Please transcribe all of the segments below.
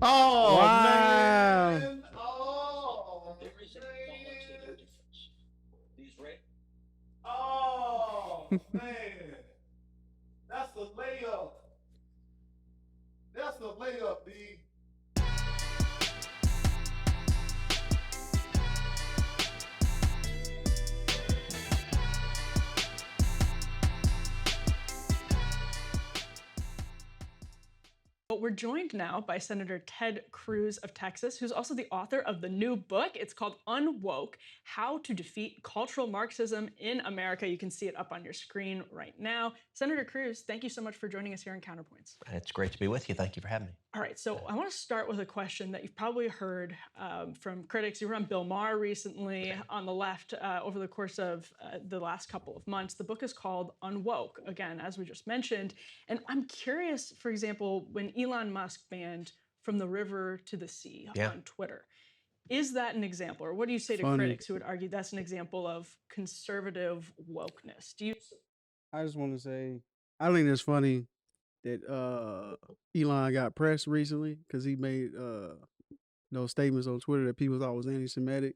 Oh, Wow. man. Oh, man. Oh, man. That's the layup. That's the layup, D. But we're joined now by Senator Ted Cruz of Texas, who's also the author of the new book. It's called Unwoke: How to Defeat Cultural Marxism in America. You can see it up on your screen right now. Senator Cruz, thank you so much for joining us here in Counterpoints. It's great to be with you. Thank you for having me. All right, so I want to start with a question that you've probably heard from critics. You were on Bill Maher recently on the left over the course of the last couple of months. The book is called Unwoke, again, as we just mentioned. And I'm curious, for example, when Elon Musk banned From the River to the Sea on Twitter, is that an example, or what do you say to critics who would argue that's an example of conservative wokeness? I just want to say, I think it's funny that Elon got pressed recently because he made those statements on Twitter that people thought was anti-Semitic,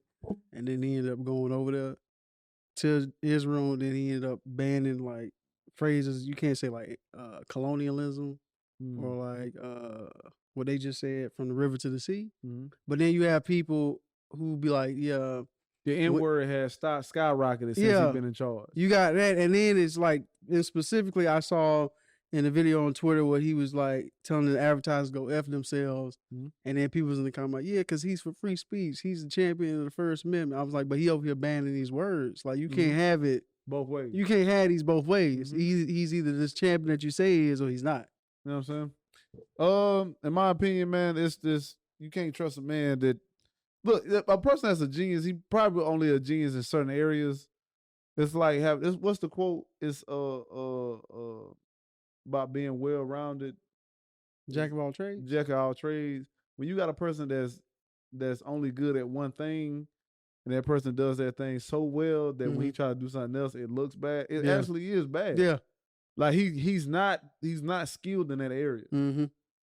and then he ended up going over there to Israel, and then he ended up banning like phrases you can't say, like colonialism or like what they just said, from the river to the sea. But then you have people who be like, yeah, the N-word has skyrocketed since he's been in charge. You got that, and then it's like, and specifically I saw in a video on Twitter where he was like telling the advertisers go F themselves, and then people was in the comment, yeah, because he's for free speech. He's the champion of the First Amendment. I was like, but he over here banning these words. Like, you can't have it both ways. You can't have these both ways. He's either this champion that you say he is, or he's not. You know what I'm saying? In my opinion, man, it's this, you can't trust a man that, look, a person that's a genius, he probably only a genius in certain areas. It's like, what's the quote? It's about being well-rounded. Jack of all trades. Jack of all trades. When you got a person that's only good at one thing, and that person does that thing so well that when he try to do something else, it looks bad. It actually is bad. Yeah. Like he's not skilled in that area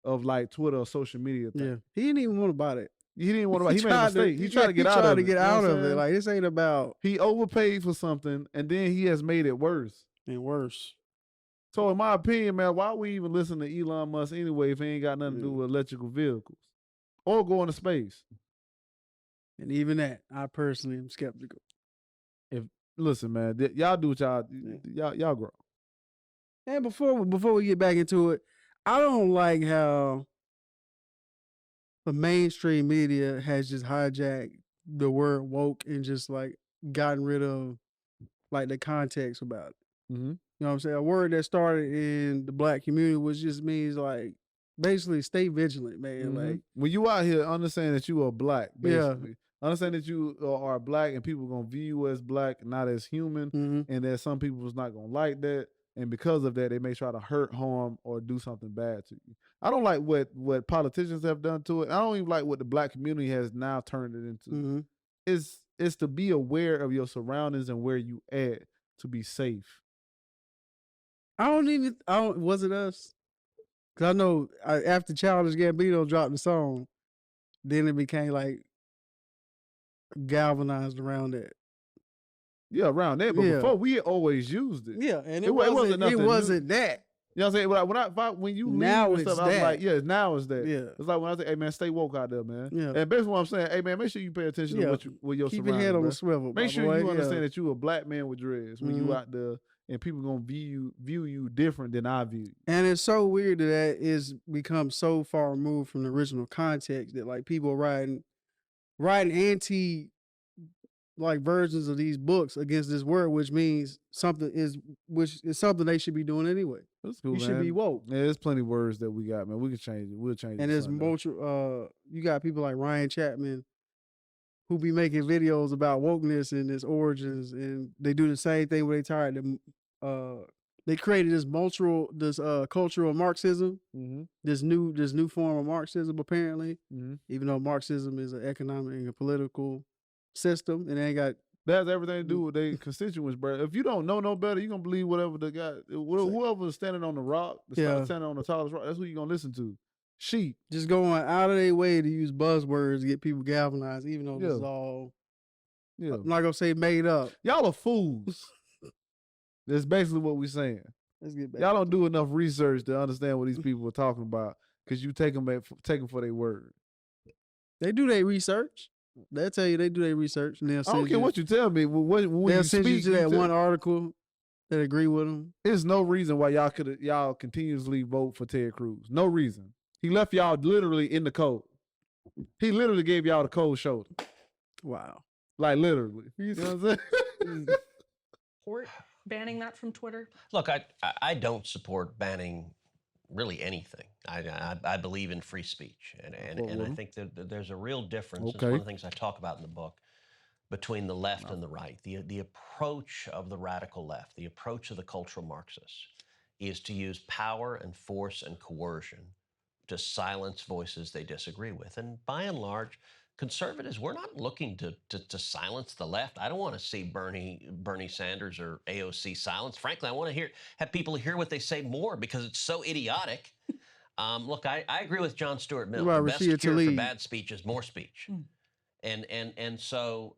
of like Twitter or social media thing. Yeah. He didn't even want to buy it. He didn't want to buy it. He made a mistake. He tried to get out of it. Get out of it. Like, this ain't about. He overpaid for something, and then he has made it worse. And worse. So in my opinion, man, why we even listen to Elon Musk anyway if he ain't got nothing to do with electrical vehicles or going to space? And even that, I personally am skeptical. Listen, man, y'all do what y'all grow. And before we get back into it, I don't like how the mainstream media has just hijacked the word woke and just like gotten rid of like the context about it. You know what I'm saying? A word that started in the black community, which just means like basically stay vigilant, man. Like, when you out here, understand that you are black, basically. Understand that you are black and people going to view you as black, not as human, and that some people is not going to like that. And because of that, they may try to hurt, harm, or do something bad to you. I don't like what politicians have done to it. I don't even like what the black community has now turned it into. It's to be aware of your surroundings and where you at to be safe. Was it us? Because I know after Childish Gambino dropped the song, then it became like galvanized around that. Yeah, around that. But before, we always used it. Yeah, and it wasn't that. You know what I'm saying? When you now leave it's stuff, that. I was like, yeah, now it's that. Yeah. It's like when I say, hey, man, stay woke out there, man. Yeah. And basically what I'm saying, hey, man, make sure you pay attention to what your Keep surroundings. your head on bro. the swivel. Make sure you understand that you a black man with dreads when you out there, and people going to view you different than I view you. And it's so weird that is become so far removed from the original context that like people writing anti like versions of these books against this word, which means something they should be doing anyway. That's cool, you should be woke. Yeah, there's plenty of words that we got, man. We can change it. We'll change it. And there's you got people like Ryan Chapman who be making videos about wokeness and its origins, and they do the same thing where they created this cultural Marxism, this new form of Marxism apparently, even though Marxism is an economic and a political system, and they got that has everything to do with their constituents, bro. If you don't know no better, you're gonna believe whatever the guy, whoever's standing on the rock, standing on the tallest rock, that's who you're gonna listen to. sheep. Just going out of their way to use buzzwords to get people galvanized, even though this is all, I'm not going to say made up. Y'all are fools. That's basically what we're saying. Let's get back. Y'all don't do enough research to understand what these people are talking about because you take them for their word. They do their research. They'll tell you they do their research. And they'll send I don't care what you tell me. They'll send you to that one article that agree with them. There's no reason why y'all continuously vote for Ted Cruz. No reason. He left y'all literally in the cold. He literally gave y'all the cold shoulder. Wow. Like literally. You know what I'm saying? Support banning that from Twitter? Look, I don't support banning really anything. I believe in free speech, and I think that there's a real difference. It's one of the things I talk about in the book between the left and the right. The approach of the radical left, the approach of the cultural Marxists, is to use power and force and coercion to silence voices they disagree with. And by and large, conservatives, we're not looking to silence the left. I don't want to see Bernie Sanders or AOC silenced. Frankly, I want to have people hear what they say more because it's so idiotic. Look, I agree with John Stuart Mill. The best cure for bad speech is more speech. And so,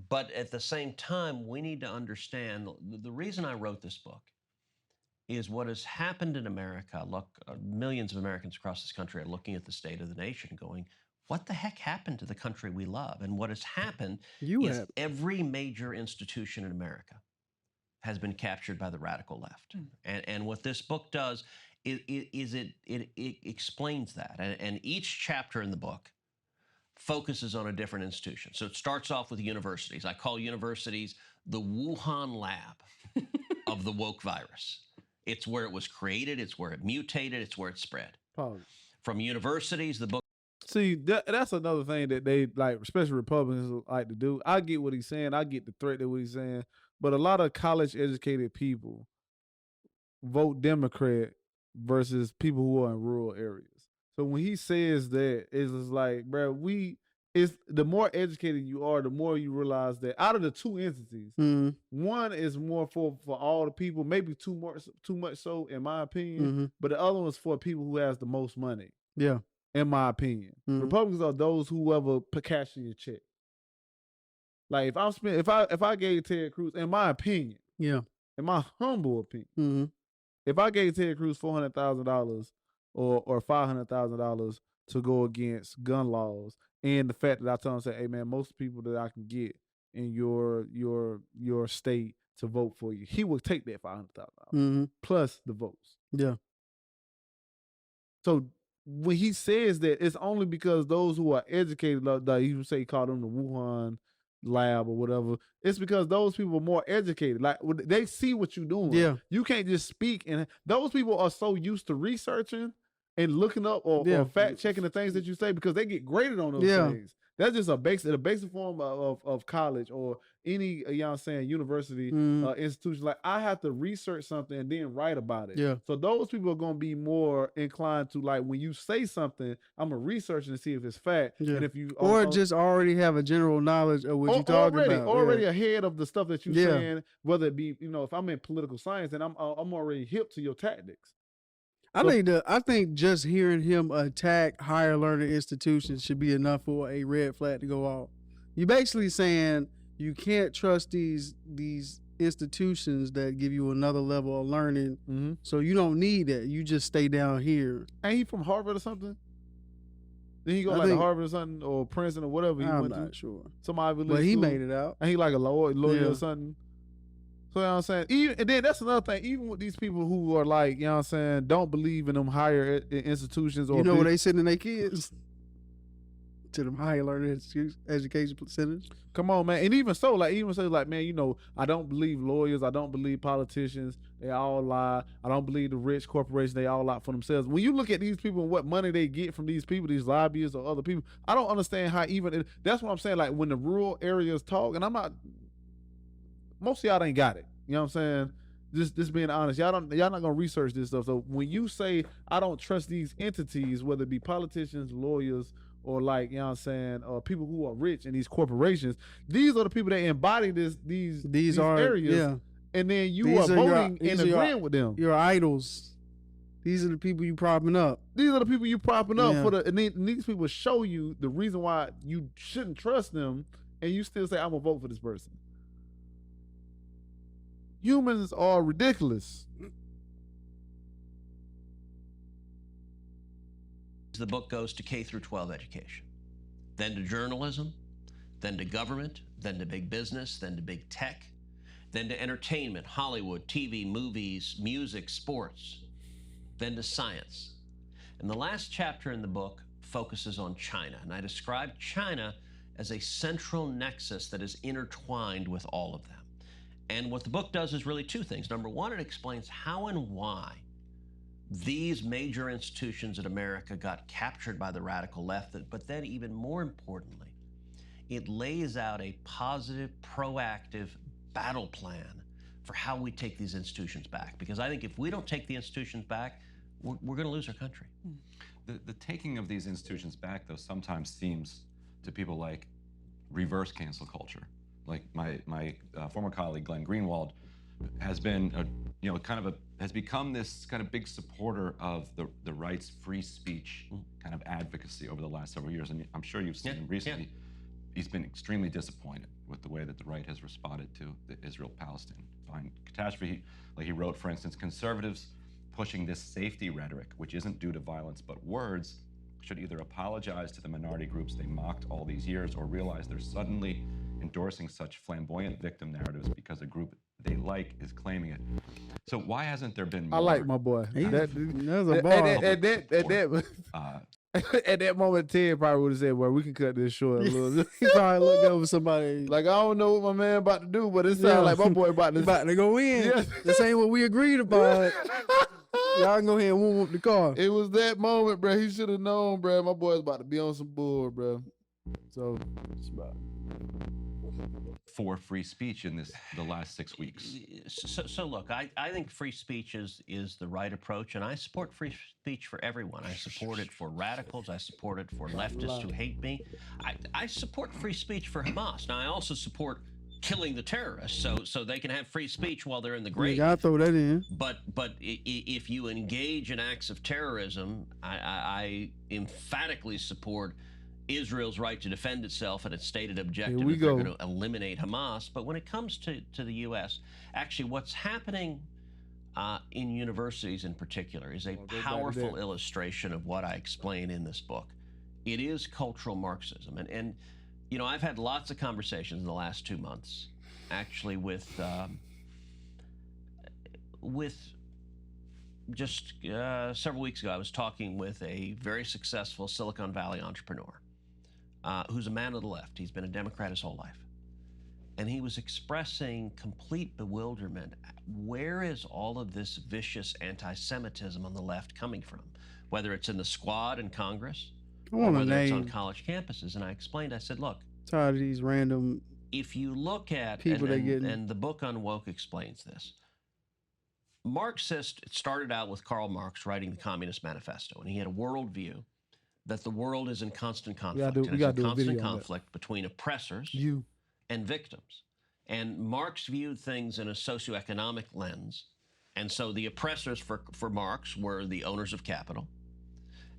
but at the same time, we need to understand the reason I wrote this book is what has happened in America. Look, millions of Americans across this country are looking at the state of the nation going, what the heck happened to the country we love? And what has happened is every major institution in America has been captured by the radical left. And what this book does is it explains that. And each chapter in the book focuses on a different institution. So it starts off with universities. I call universities the Wuhan lab of the woke virus. It's where it was created. It's where it mutated. It's where it spread. From universities, the book. See, that's another thing that they like, especially Republicans like to do. I get what he's saying. I get the threat of what he's saying. But a lot of college-educated people vote Democrat versus people who are in rural areas. So when he says that, it's just like, bro, the more educated you are, the more you realize that out of the two entities, one is more for all the people, maybe too much so, in my opinion. But the other one's for people who has the most money. Yeah. In my opinion. Republicans are those whoever cash in your check. Like if I gave Ted Cruz, in my opinion, in my humble opinion, if I gave Ted Cruz $400,000 or $500,000 to go against gun laws, and the fact that I tell him, say, hey man, most people that I can get in your state to vote for you, he would take that $500,000 plus the votes. Yeah. So when he says that, it's only because those who are educated, like you say, he called them the Wuhan lab or whatever. It's because those people are more educated. Like they see what you're doing. Yeah. You can't just speak, and those people are so used to researching and looking up or fact checking the things that you say because they get graded on those things. That's just a basic form of college or any, you know what I'm saying, university institution. Like I have to research something and then write about it. Yeah. So those people are going to be more inclined to, like, when you say something, I'm going to research and see if it's fact. Yeah. And if you just already have a general knowledge of what you're talking about. Already ahead of the stuff that you're saying, whether it be, if I'm in political science, then I'm already hip to your tactics. I think just hearing him attack higher learning institutions should be enough for a red flag to go off. You're basically saying you can't trust these institutions that give you another level of learning, so you don't need that. You just stay down here. Ain't he from Harvard or something? Then he go to Harvard or something, or Princeton or whatever he went to. I'm not sure. But he made it out. And he like a lawyer or something. So, you know what I'm saying? And then that's another thing. Even with these people who are like, you know what I'm saying, don't believe in them higher institutions. Or where they sending their kids? To them higher learning education centers. Come on, man. And even so, like, man, I don't believe lawyers. I don't believe politicians. They all lie. I don't believe the rich corporations. They all lie for themselves. When you look at these people and what money they get from these people, these lobbyists or other people, I don't understand how that's what I'm saying. Like when the rural areas talk, and most of y'all ain't got it. You know what I'm saying? Just being honest. Y'all not gonna research this stuff. So when you say I don't trust these entities, whether it be politicians, lawyers, or like, you know what I'm saying, people who are rich in these corporations, these are the people that embody these areas. Yeah. And then you are voting and agreeing with them. Your idols. These are the people you propping up. These are the people you propping up Yeah. for and these people show you the reason why you shouldn't trust them, and you still say, I'm gonna vote for this person. Humans are ridiculous. The book goes to K through 12 education, then to journalism, then to government, then to big business, then to big tech, then to entertainment, Hollywood, TV, movies, music, sports, then to science. And the last chapter in the book focuses on China, and I describe China as a central nexus that is intertwined with all of them. And what the book does is really two things. Number one, it explains how and why these major institutions in America got captured by the radical left, but then even more importantly, it lays out a positive, proactive battle plan for how we take these institutions back. Because I think if we don't take the institutions back, we're going to lose our country. The taking of these institutions back, though, sometimes seems to people like reverse cancel culture. Like my former colleague Glenn Greenwald has been has become this kind of big supporter of the rights, free speech kind of advocacy over the last several years, and I'm sure you've seen him recently. Yeah. He's been extremely disappointed with the way that the right has responded to the Israel-Palestine catastrophe. Like he wrote, for instance, conservatives pushing this safety rhetoric, which isn't due to violence but words, should either apologize to the minority groups they mocked all these years or realize they're suddenly endorsing such flamboyant victim narratives because a group they like is claiming it. So why hasn't there been more? I like my boy. That was a bar. At that moment, Ted probably would have said, well, we can cut this short a little bit. He probably looked over somebody. Like, I don't know what my man about to do, but it sounds like my boy about to go in. Yeah. This ain't what we agreed about. Y'all can go ahead and warm up the car. It was that moment, bro. He should have known, bro. My boy's about to be on some bull, bro. So, it's about for free speech in the last 6 weeks. So look, I think free speech is the right approach, and I support free speech for everyone. I support it for radicals. I support it for leftists who hate me. I support free speech for Hamas. Now, I also support killing the terrorists, so they can have free speech while they're in the grave. You gotta throw that in. But if you engage in acts of terrorism, I emphatically support Israel's right to defend itself and its stated objective if they're going to eliminate Hamas. But when it comes to the U.S., actually what's happening in universities in particular is a powerful illustration of what I explain in this book. It is cultural Marxism. And you know, I've had lots of conversations in the last 2 months, actually, with just several weeks ago, I was talking with a very successful Silicon Valley entrepreneur who's a man of the left. He's been a Democrat his whole life. And he was expressing complete bewilderment. Where is all of this vicious anti-Semitism on the left coming from? Whether it's in the squad in Congress, or whether it's on college campuses. And I explained, I said, look, tired of these random if you look at people and the book on woke explains this. Marxist, it started out with Karl Marx writing the Communist Manifesto, and he had a worldview that the world is in constant conflict. We got to do a constant conflict between oppressors and victims. And Marx viewed things in a socioeconomic lens. And so the oppressors for Marx were the owners of capital.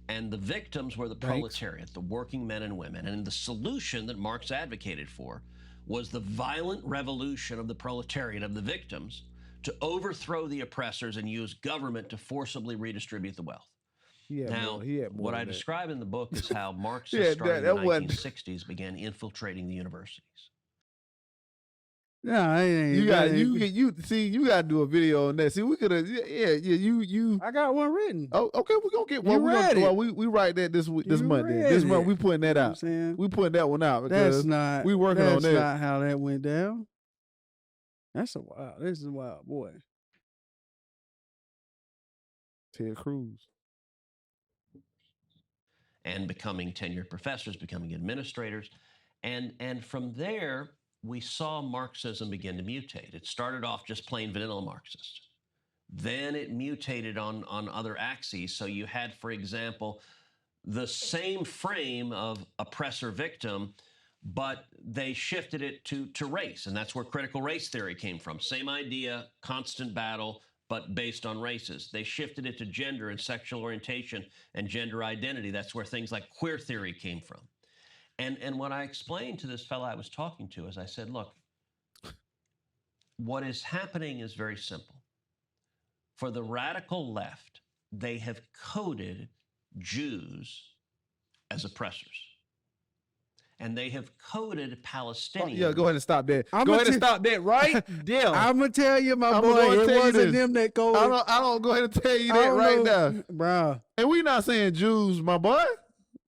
And the victims were the proletariat, the working men and women. And the solution that Marx advocated for was the violent revolution of the proletariat, of the victims, to overthrow the oppressors and use government to forcibly redistribute the wealth. Now, what I describe in the book is how Marxists starting in the 1960s began infiltrating the universities. Yeah, you got to do a video on that. See, we could have, you. I got one written. Oh, okay, we're gonna get one. We write that this month. This month we putting that out. We putting that one out because we working on that. That's not how that went down. This is a wild boy. Ted Cruz. And becoming tenured professors, becoming administrators, and from there, we saw Marxism begin to mutate. It started off just plain vanilla Marxist. Then it mutated on other axes. So you had, for example, the same frame of oppressor-victim, but they shifted it to race. And that's where critical race theory came from. Same idea, constant battle, but based on races. They shifted it to gender and sexual orientation and gender identity. That's where things like queer theory came from. And what I explained to this fellow I was talking to is I said, look, what is happening is very simple. For the radical left, they have coded Jews as oppressors. And they have coded Palestinians. Yeah, go ahead and stop that. Go ahead and stop that right there. I'm going to tell you, my boy, it wasn't them that coded. I don't go ahead and tell you that right now. Bro. And we not saying Jews, my boy.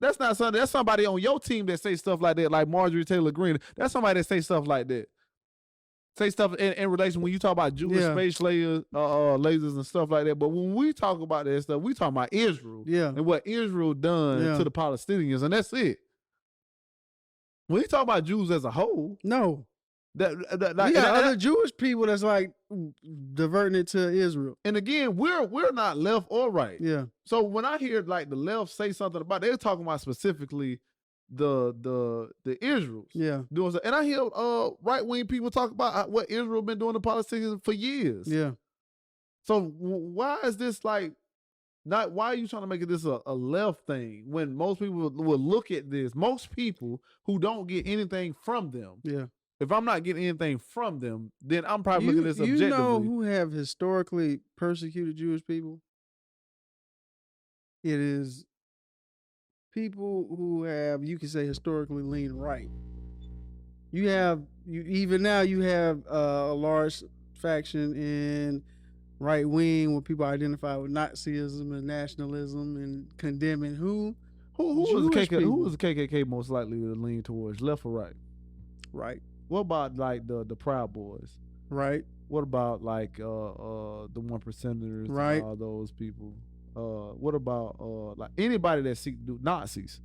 That's not something. That's somebody on your team that say stuff like that, like Marjorie Taylor Greene. That's somebody that say stuff like that. Say stuff in relation when you talk about Jewish space lasers and stuff like that. But when we talk about that stuff, we talk about Israel and what Israel done to the Palestinians, and that's it. When you talk about Jews as a whole, no. Other Jewish people that's like diverting it to Israel. And again, we're not left or right. Yeah. So when I hear like the left say something about, they're talking about specifically the Israels. Yeah. Doing so, and I hear right wing people talk about what Israel been doing to Palestinians for years. Yeah. So why is this like not? Why are you trying to make this a left thing when most people will look at this? Most people who don't get anything from them. Yeah. If I'm not getting anything from them, then I'm probably looking at this objectively. You know who have historically persecuted Jewish people? It is people who have, you can say, historically leaned right. Even now you have a large faction in right wing where people identify with Nazism and nationalism and condemning who was the KKK most likely to lean towards, left or right? Right. What about like the Proud Boys? Right. What about like the 1%ers? Right. And all those people. What about like anybody that do Nazis?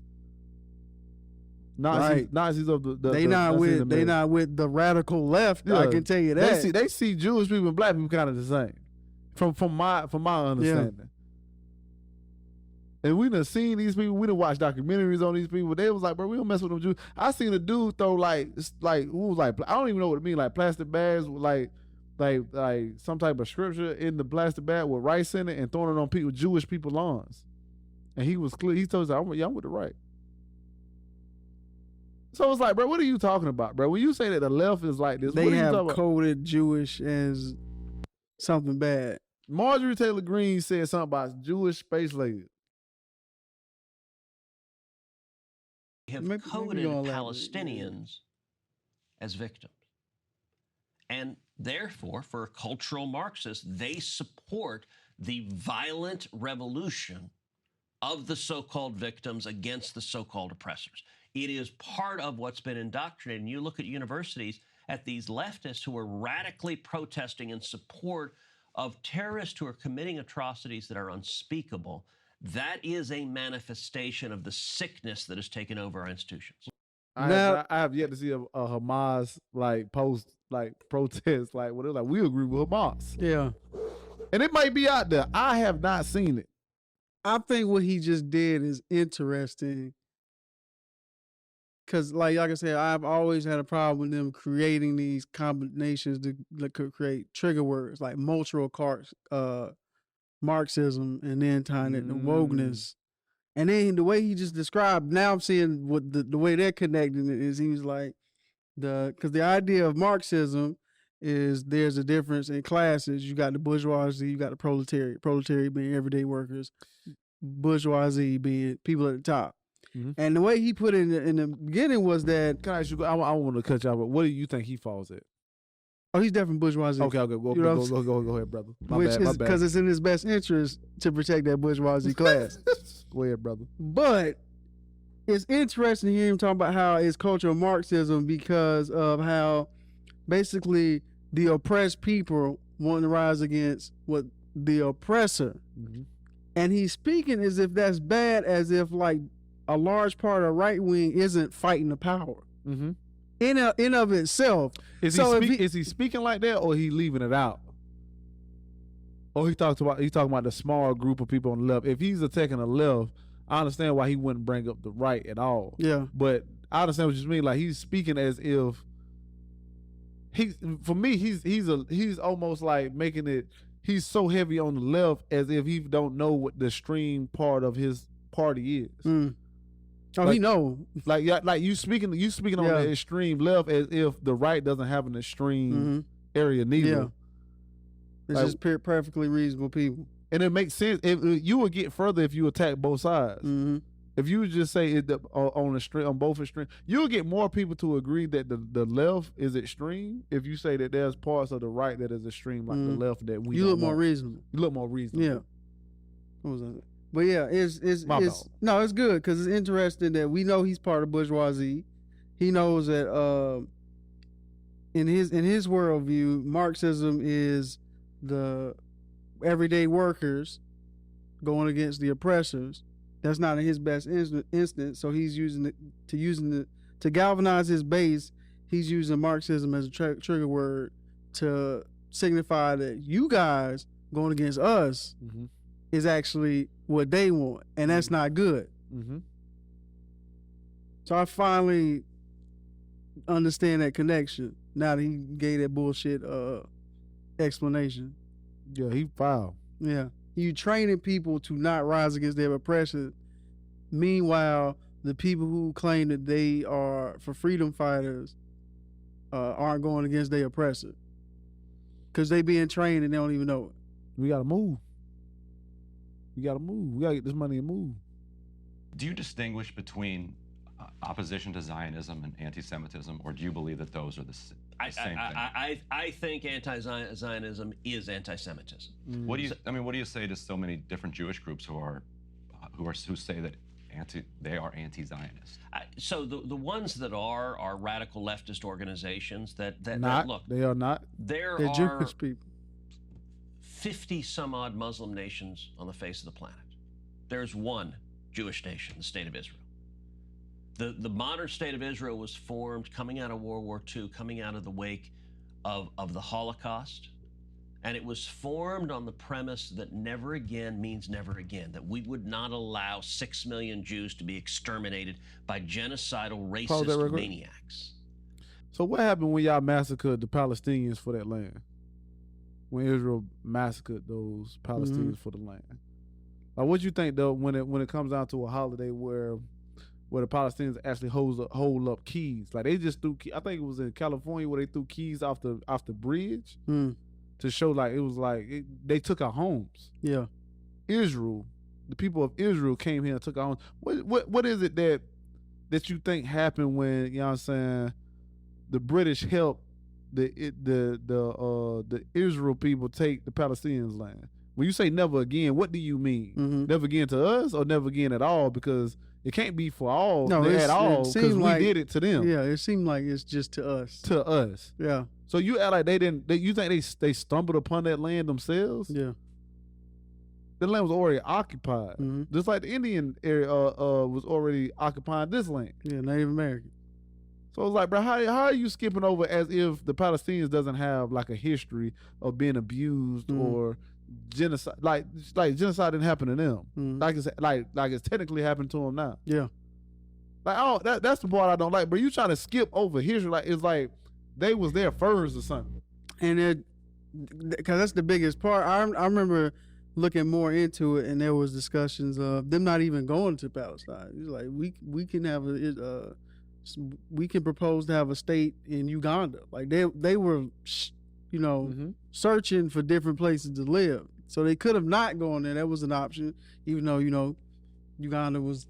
Right. Nazis of the they not with the radical left. Yeah, I can tell you that. They see Jewish people and black people kind of the same. From my understanding. Yeah. And we done seen these people. We done watched documentaries on these people. They was like, bro, we don't mess with them Jews. I seen a dude throw like who was like, I don't even know what it mean, like plastic bags with like some type of scripture in the plastic bag with rice in it and throwing it on Jewish people's lawns. And he was clear. He told us, I'm with the right. So it's like, bro, what are you talking about, bro? When you say that the left is like this, they what are you have talking about? Coded Jewish as something bad. Marjorie Taylor Greene said something about Jewish space lasers. Have coded Palestinians as victims. And therefore, for cultural Marxists, they support the violent revolution of the so-called victims against the so-called oppressors. It is part of what's been indoctrinated. And you look at universities, at these leftists who are radically protesting in support of terrorists who are committing atrocities that are unspeakable. That is a manifestation of the sickness that has taken over our institutions. I have yet to see a Hamas protest like what they're like. We agree with Hamas. Yeah, and it might be out there. I have not seen it. I think what he just did is interesting because, like I said, I've always had a problem with them creating these combinations that could create trigger words like multiple Marxism and then tying it to wokeness. And then the way he just described, now I'm seeing what the way they're connecting it is he's like, because the idea of Marxism is there's a difference in classes. You got the bourgeoisie, you got the proletariat being everyday workers, bourgeoisie being people at the top. Mm-hmm. And the way he put it in the beginning was that... Can I ask you, I want to cut you off, but what do you think he falls at? Oh, he's definitely bourgeoisie. Okay, go ahead, brother. My bad. Because it's in his best interest to protect that bourgeoisie class. Go ahead, brother. But it's interesting to hear him talk about how it's cultural Marxism because of how basically the oppressed people want to rise against what the oppressor. Mm-hmm. And he's speaking as if that's bad, as if like a large part of right wing isn't fighting the power. Mm-hmm. In of itself. Is he speaking like that, or he leaving it out? Or he's talking about the small group of people on the left. If he's attacking the left, I understand why he wouldn't bring up the right at all. Yeah. But I understand what you mean. Like he's speaking as if he's almost like making it he's so heavy on the left as if he don't know what the extreme part of his party is. Oh, like, he know. Like you speaking on the extreme left as if the right doesn't have an extreme area neither. Yeah. It's like, just perfectly reasonable people. And it makes sense. You would get further if you attack both sides. If you just say it on both extremes, you'll get more people to agree that the left is extreme if you say that there's parts of the right that is extreme, like the left that we. You look more reasonable. You look more reasonable. Yeah. What was that? But yeah, it's good because it's interesting that we know he's part of bourgeoisie. He knows that in his worldview, Marxism is the everyday workers going against the oppressors. That's not in his best instance, so he's using it to galvanize his base. He's using Marxism as a trigger word to signify that you guys going against us is actually what they want, and that's not good. So I finally understand that connection now that he gave that bullshit explanation. Yeah, he foul. Yeah. You training people to not rise against their oppression. Meanwhile, the people who claim that they are for freedom fighters aren't going against their oppressor. Because they being trained and they don't even know it. We got to move. We got to move. We got to get this money and move. Do you distinguish between opposition to Zionism and anti-Semitism, or do you believe that those are the same thing? I think anti-Zionism is anti-Semitism. What do you say to so many different Jewish groups who say that they are anti-Zionist? So the ones that are radical leftist organizations that look, they are not. They're Jewish people. 50 some odd Muslim nations on the face of the planet. There's one Jewish nation, the State of Israel. The modern State of Israel was formed coming out of World War II, coming out of the wake of the Holocaust. And it was formed on the premise that never again means never again, that we would not allow 6 million Jews to be exterminated by genocidal racist maniacs. So what happened when y'all massacred the Palestinians for that land? When Israel massacred those Palestinians for the land? Like, what do you think though when it comes down to a holiday where the Palestinians actually hold up keys? Like they just threw, I think it was in California where they threw keys off the bridge to show like it was like they took our homes. Yeah, Israel, the people of Israel came here and took our homes. What is it that you think happened when, you know what I'm saying, the British helped the Israel people take the Palestinians' land? When you say never again, what do you mean? Never again to us or never again at all? Because it can't be for all at all because we did it to them. Yeah, it seemed like it's just to us. To us. Yeah. So you act like they didn't. You think they stumbled upon that land themselves? Yeah. The land was already occupied, just like the Indian area was already occupying this land. Yeah, Native American. So it's like, bro, how are you skipping over as if the Palestinians doesn't have like a history of being abused or genocide? Like genocide didn't happen to them. Like it's technically happened to them now. Yeah. Like that's the part I don't like. But you trying to skip over history, like it's like they was there first or something. And because that's the biggest part. I remember looking more into it, and there was discussions of them not even going to Palestine. It was like we can have we can propose to have a state in Uganda. Like they were, searching for different places to live. So they could have not gone there. That was an option, even though Uganda was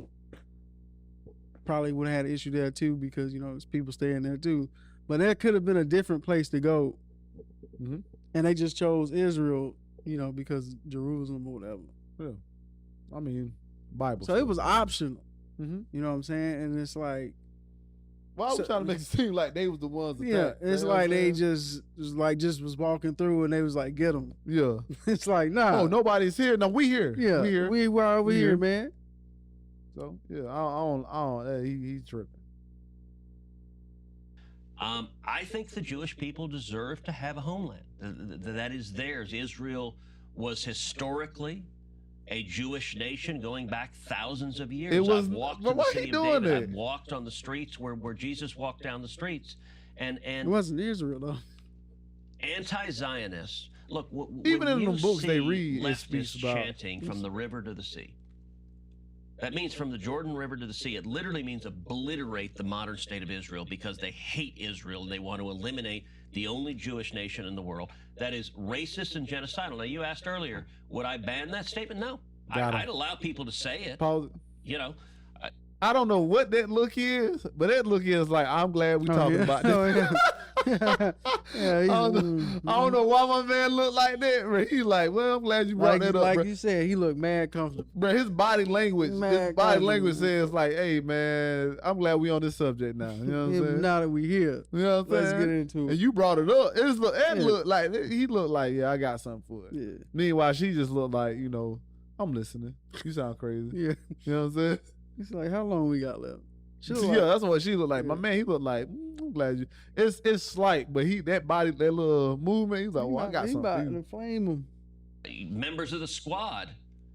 probably would have had an issue there too because there's people staying there too. But there could have been a different place to go, and they just chose Israel, because Jerusalem or whatever. Yeah, I mean, Bible. So it was optional. You know what I'm saying? And it's like, well, I was trying to make it seem like they was the ones. Yeah, it's like they just was walking through and they was like, get them. Yeah, it's like, nah. Oh, nobody's here. No, we here. Yeah, we were over here, man. So yeah, I don't. He's tripping. I think the Jewish people deserve to have a homeland. That is theirs. Israel was historically a Jewish nation going back thousands of years. I've walked in the city of David. I've walked on the streets where Jesus walked down the streets. And it wasn't Israel, though. Anti-Zionists. Look, even in the you books they see read, it speaks leftists about chanting from the river to the sea. That means from the Jordan River to the sea. It literally means obliterate the modern state of Israel because they hate Israel and they want to eliminate the only Jewish nation in the world that is racist and genocidal. Now, you asked earlier, would I ban that statement? No. I'd allow people to say it. Pause. You know, I don't know what that look is, but that look is like, I'm glad we talking about this. I don't know why my man look like that, bro. He's like, well, I'm glad you brought that up, like bro. you said, he looked mad comfortable. Bro, his body language says like, hey, man, I'm glad we on this subject now. You know what I'm saying? Now that we here, you know what I'm saying? Let's get into it. And you brought it up. Looked like, he looked like, yeah, I got something for it. Yeah. Meanwhile, she just looked like, you know, I'm listening. You sound crazy. Yeah. You know what I'm saying? It's like, how long we got left? That's what she looked like. My man, he looked like, I'm glad you. It's slight, but that little movement, he's like, well, I got something. He about to flame him. Members of the squad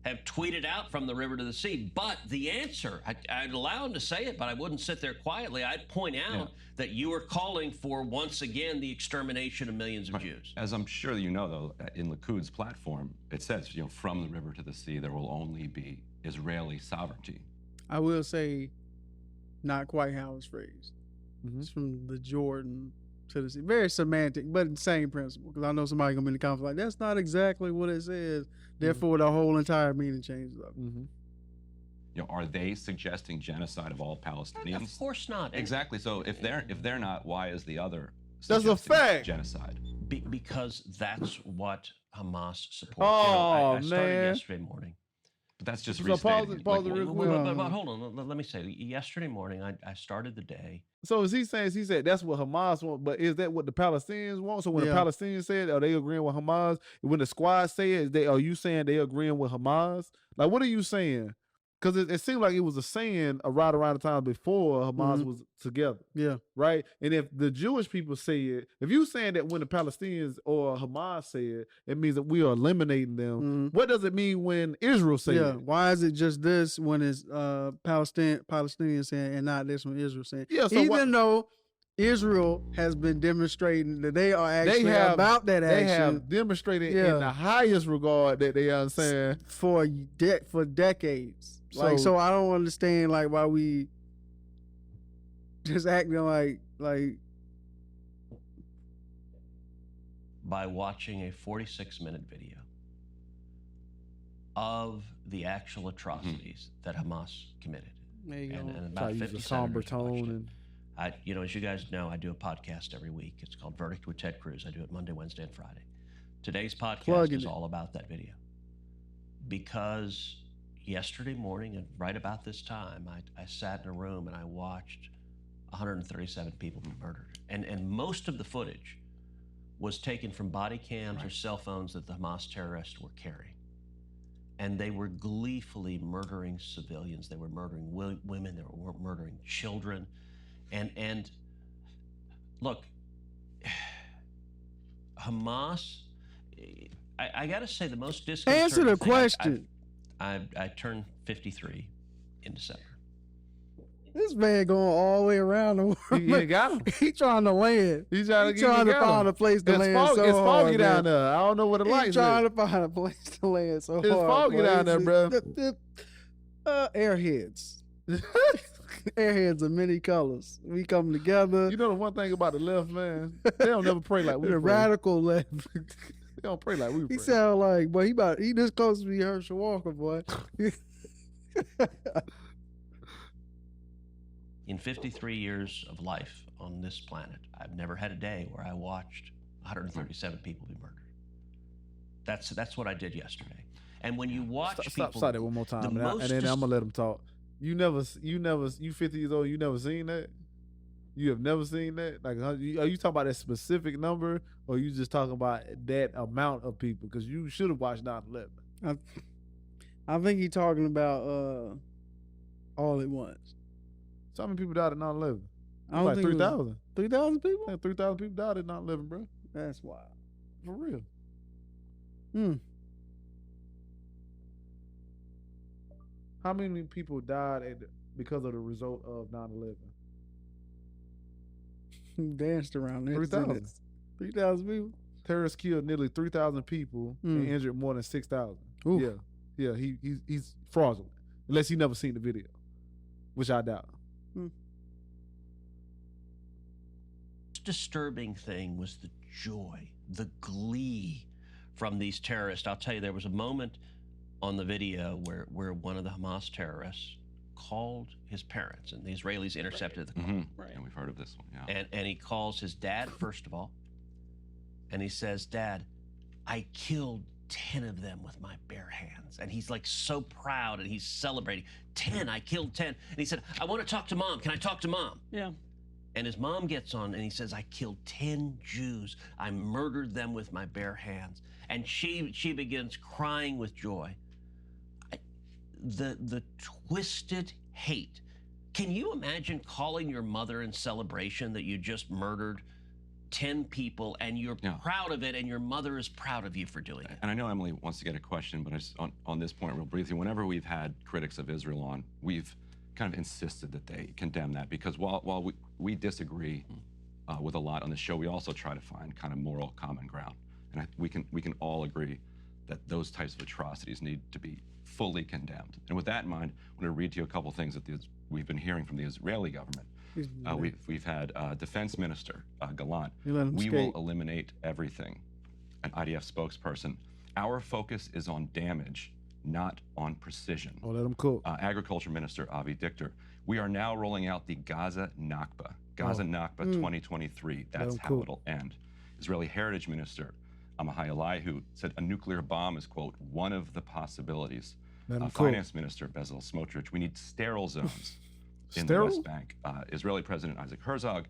have tweeted out from the river to the sea, but the answer, I'd allow him to say it, but I wouldn't sit there quietly. I'd point out that you are calling for, once again, the extermination of millions of Jews. As I'm sure you know, though, in Likud's platform, it says, you know, from the river to the sea, there will only be Israeli sovereignty. I will say, not quite how it's phrased. It's from the Jordan to the sea. Very semantic, but the same principle. Because I know somebody gonna be in the comments like, that's not exactly what it says. Therefore, the whole entire meaning changes up. You know, are they suggesting genocide of all Palestinians? Of course not. Exactly. So if they're not, why is the other? That's a fact. Genocide. Because that's what Hamas supports. Oh, I started yesterday morning. But that's just restating. But hold on. Let me say, yesterday morning, I started the day. So is he said that's what Hamas want, but is that what the Palestinians want? So when the Palestinians said, are they agreeing with Hamas? When the squad say it, are you saying they agreeing with Hamas? Like, what are you saying? Because it seemed like it was a saying right around the time before Hamas was together. Yeah. Right? And if the Jewish people say it, if you saying that when the Palestinians or Hamas say it, it means that we are eliminating them. What does it mean when Israel say it? Why is it just this when it's Palestinians saying and not this when Israel saying? Yeah, so even though Israel has been demonstrating that they are actually about that action. They have demonstrated in the highest regard that they are saying for decades. So I don't understand like why we just acting like by watching a 46-minute video of the actual atrocities that Hamas committed. There you go. And about 50 somber tone. As you guys know, I do a podcast every week. It's called Verdict with Ted Cruz. I do it Monday, Wednesday, and Friday. Today's podcast is all about that video. Because yesterday morning, and right about this time, I sat in a room and I watched 137 people be murdered. And most of the footage was taken from body cams or cell phones that the Hamas terrorists were carrying. And they were gleefully murdering civilians. They were murdering women. They were murdering children. And look, Hamas, I got to say the most disconcerting Answer the thing, question. I turned 53 in December. This man going all the way around the world. He got him. He trying to land. He's trying to find a place to land. It's foggy down there. I don't know what the lights. He's trying to find a place to land. So it's foggy down there, bro. Airheads. Airheads of many colors. We come together. You know the one thing about the left, man, they don't never pray like we the pray. Radical left. They don't pray like we pray. He sound like, boy, he this close to be Herschel Walker, boy. In 53 years of life on this planet, I've never had a day where I watched 137 people be murdered. That's what I did yesterday. And when you watch people, stop that one more time, and then I'm gonna let them talk. You 50 years old. You never seen that? You have never seen that? Like, are you talking about that specific number, or are you just talking about that amount of people? Because you should have watched 9/11. I think he's talking about all at once. So how many people died at 9/11? I don't like think 3,000. 3,000 people? Yeah, 3,000 people died at 9/11, bro. That's wild. For real. How many people died because of the result of 9/11? Danced around there. 3,000. 3,000 people? Terrorists killed nearly 3,000 people and injured more than 6,000. Yeah, he's fraudulent. Unless he never seen the video, which I doubt. Disturbing thing was the joy, the glee from these terrorists. I'll tell you, there was a moment on the video where one of the Hamas terrorists called his parents, and the Israelis intercepted the call. Right. And we've heard of this one, yeah. And he calls his dad, first of all, and he says, Dad, I killed 10 of them with my bare hands. And he's like so proud, and he's celebrating. 10, I killed 10. And he said, I want to talk to Mom. Can I talk to Mom? Yeah. And his mom gets on and he says, I killed 10 Jews. I murdered them with my bare hands. And she begins crying with joy. The twisted hate. Can you imagine calling your mother in celebration that you just murdered 10 people and you're proud of it, and your mother is proud of you for doing it? And I know Emily wants to get a question, but I just, on this point real briefly, whenever we've had critics of Israel on, we've kind of insisted that they condemn that, because while we disagree with a lot on the show, we also try to find kind of moral common ground. And we can all agree that those types of atrocities need to be fully condemned. And with that in mind, I'm going to read to you a couple things that we've been hearing from the Israeli government. We've had Defense Minister Gallant. We will eliminate everything. An IDF spokesperson. Our focus is on damage, not on precision. Oh, let them cook. Agriculture Minister Avi Dichter. We are now rolling out the Gaza Nakba. Gaza Nakba 2023. That's how it'll end. Israeli Heritage Minister Amahai Elihu said a nuclear bomb is, quote, one of the possibilities. Finance Minister Bezalel Smotrich. We need sterile zones in the West Bank. Israeli President Isaac Herzog.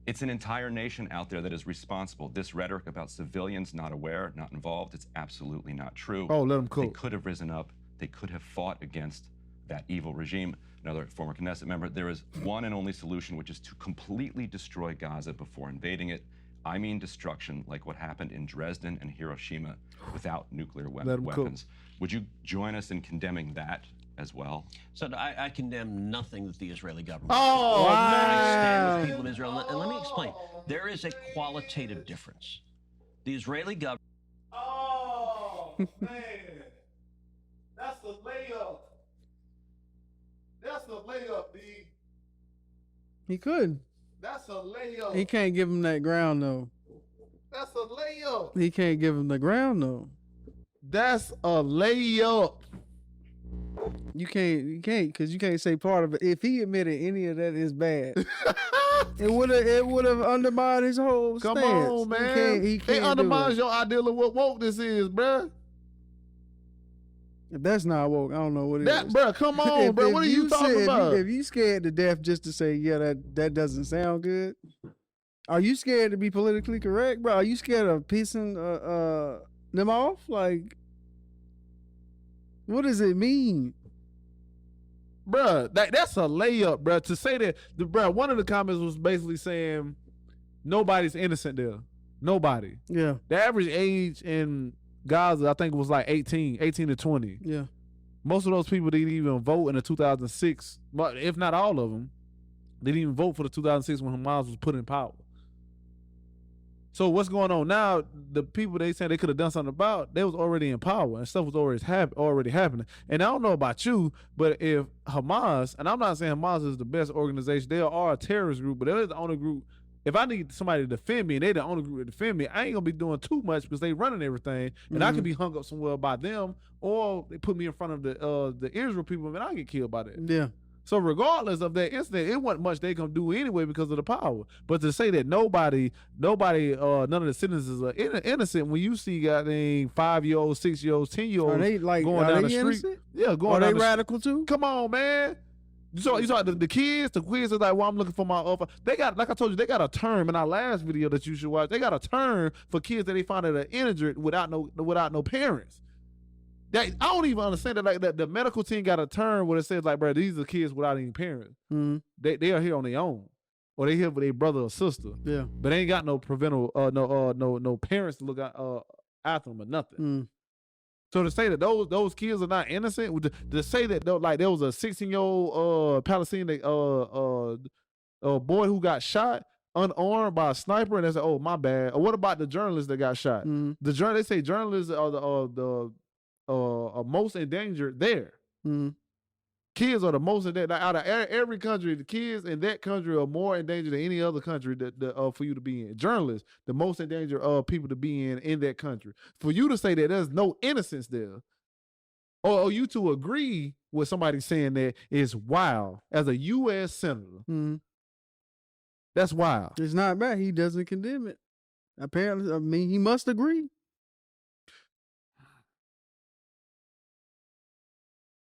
It's an entire nation out there that is responsible. This rhetoric about civilians not aware, not involved, it's absolutely not true. Oh, let them cook. They could have risen up. They could have fought against that evil regime. Another former Knesset member, there is one and only solution, which is to completely destroy Gaza before invading it. I mean destruction, like what happened in Dresden and Hiroshima, without nuclear weapons. Would you join us in condemning that as well? So I condemn nothing that the Israeli government. Oh, I wow. stand with the people of Israel. And let me explain. There is a qualitative difference. The Israeli government. Oh, man. That's the layup. That's the layup, D. He could. That's a layup. He can't give him that ground, though. That's a layup. He can't give him the ground, though. That's a layup. You can't, because you can't say part of it. If he admitted any of that is bad, it would have undermined his whole Come stance. on, man. He can't it undermines your idea of what woke this is, bruh. If that's not woke, I don't know what it is. Bruh, come on, bruh. What are you talking about? If you scared to death just to say, yeah, that doesn't sound good, are you scared to be politically correct, bro? Are you scared of pissing them off? Like, what does it mean? Bruh, that's a layup, bruh. To say that, bruh, one of the comments was basically saying nobody's innocent there. Nobody. Yeah. The average age in Gaza, I think it was like 18 to 20. Yeah. Most of those people didn't even vote in the 2006, but if not all of them, they didn't even vote for the 2006 when Hamas was put in power. So what's going on now? The people they said they could have done something about, they was already in power and stuff was already happening. And I don't know about you, but if Hamas, and I'm not saying Hamas is the best organization, they are a terrorist group, but they're the only group. If I need somebody to defend me and they're the only group to defend me, I ain't gonna be doing too much because they running everything, and I can be hung up somewhere by them, or they put me in front of the Israel people, and I get killed by that. Yeah. So regardless of that incident, it wasn't much they can do anyway because of the power. But to say that none of the citizens are innocent when you see goddamn 5-year-olds, 6-year-olds, 10-years Are they like going down the street. Innocent? Yeah, going Are down they radical too? Come on, man. You saw the kids are like, well, I'm looking for my offer. They got, like I told you, they got a term in our last video that you should watch. They got a term for kids that they find that are injured without no parents. I don't even understand that. Like the medical team got a term where it says like, bro, these are kids without any parents. Mm-hmm. They are here on their own, or they here with their brother or sister. Yeah, but they ain't got no no parents to look after them or nothing. Mm. So to say that those kids are not innocent, to say that like there was a 16-year-old Palestinian boy who got shot, unarmed by a sniper and they say, oh, my bad. Or what about the journalists that got shot? They say journalists are the most endangered there. Kids are the most endangered. Out of every country, the kids in that country are more endangered than any other country for you to be in. Journalists, the most endangered people to be in that country. For you to say that there's no innocence there, or you to agree with somebody saying that is wild. As a U.S. senator, that's wild. It's not bad. He doesn't condemn it. Apparently, I mean, he must agree.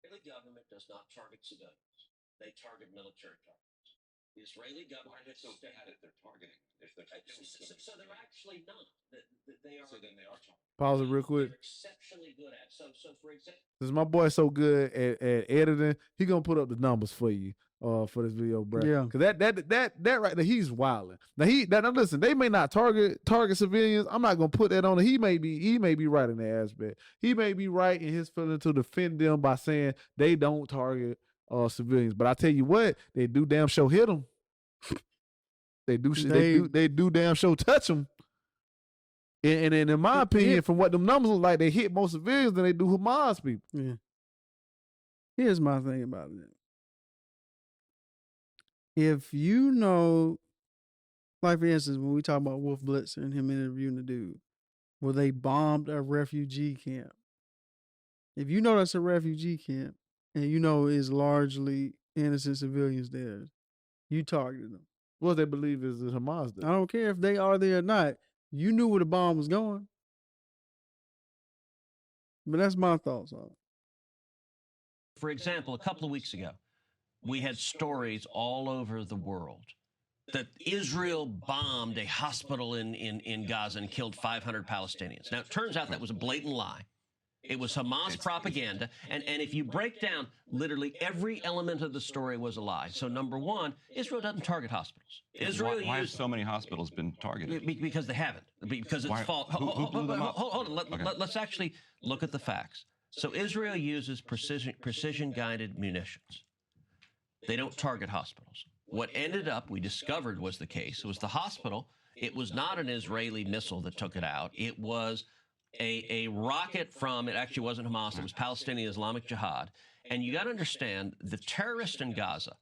The government does not target civilians. They target military targets. The Israeli government is so bad at their targeting. So they're actually not. They are. So then they are targeting. Pause it real quick. They're exceptionally good at. So for example, since my boy's so good at editing, he gonna put up the numbers for you for this video, bro. Yeah. Cause that right there, he's wilding. Now listen, they may not target civilians. I'm not gonna put that on it. He may be right in that aspect. He may be right in his feeling to defend them by saying they don't target civilians. But I tell you what, they do damn show hit them. They do damn show touch them. And in my opinion, from what them numbers look like, they hit more civilians than they do Hamas people. Yeah. Here's my thing about it. If you know, like for instance, when we talk about Wolf Blitzer and him interviewing the dude, where they bombed a refugee camp. If you know that's a refugee camp, and you know it's largely innocent civilians there, you targeted them. What they believe is Hamas there. I don't care if they are there or not. You knew where the bomb was going. But that's my thoughts on it. For example, a couple of weeks ago, we had stories all over the world that Israel bombed a hospital in Gaza and killed 500 Palestinians. Now, it turns out that was a blatant lie. It was Hamas propaganda. And if you break down literally every element of the story was a lie. So number one, Israel doesn't target hospitals. Why have so many hospitals been targeted? Because they haven't. Because it's false. Hold on. Let's actually look at the facts. So Israel uses precision-guided munitions. They don't target hospitals. What ended up, we discovered was the case, was the hospital. It was not an Israeli missile that took it out. It was a rocket from, it actually wasn't Hamas, it was Palestinian Islamic Jihad. And you got to understand, the terrorists in Gaza,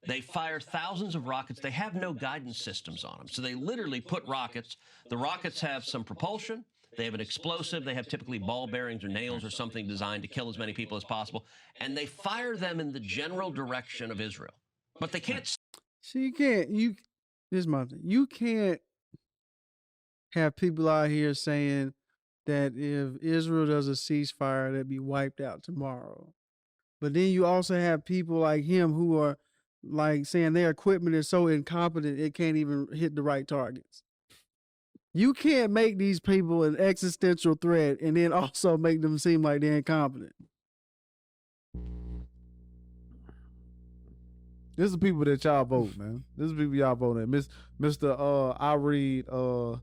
they fire thousands of rockets. They have no guidance systems on them. So they literally put rockets. The rockets have some propulsion. They have an explosive. They have typically ball bearings or nails or something designed to kill as many people as possible. And they fire them in the general direction of Israel. But they can't. So this is my thing. You can't have people out here saying that if Israel does a ceasefire, they'd be wiped out tomorrow. But then you also have people like him who are like saying their equipment is so incompetent it can't even hit the right targets. You can't make these people an existential threat and then also make them seem like they're incompetent. This is the people that y'all vote, man. This is the people y'all vote at. Mr. I read Dr.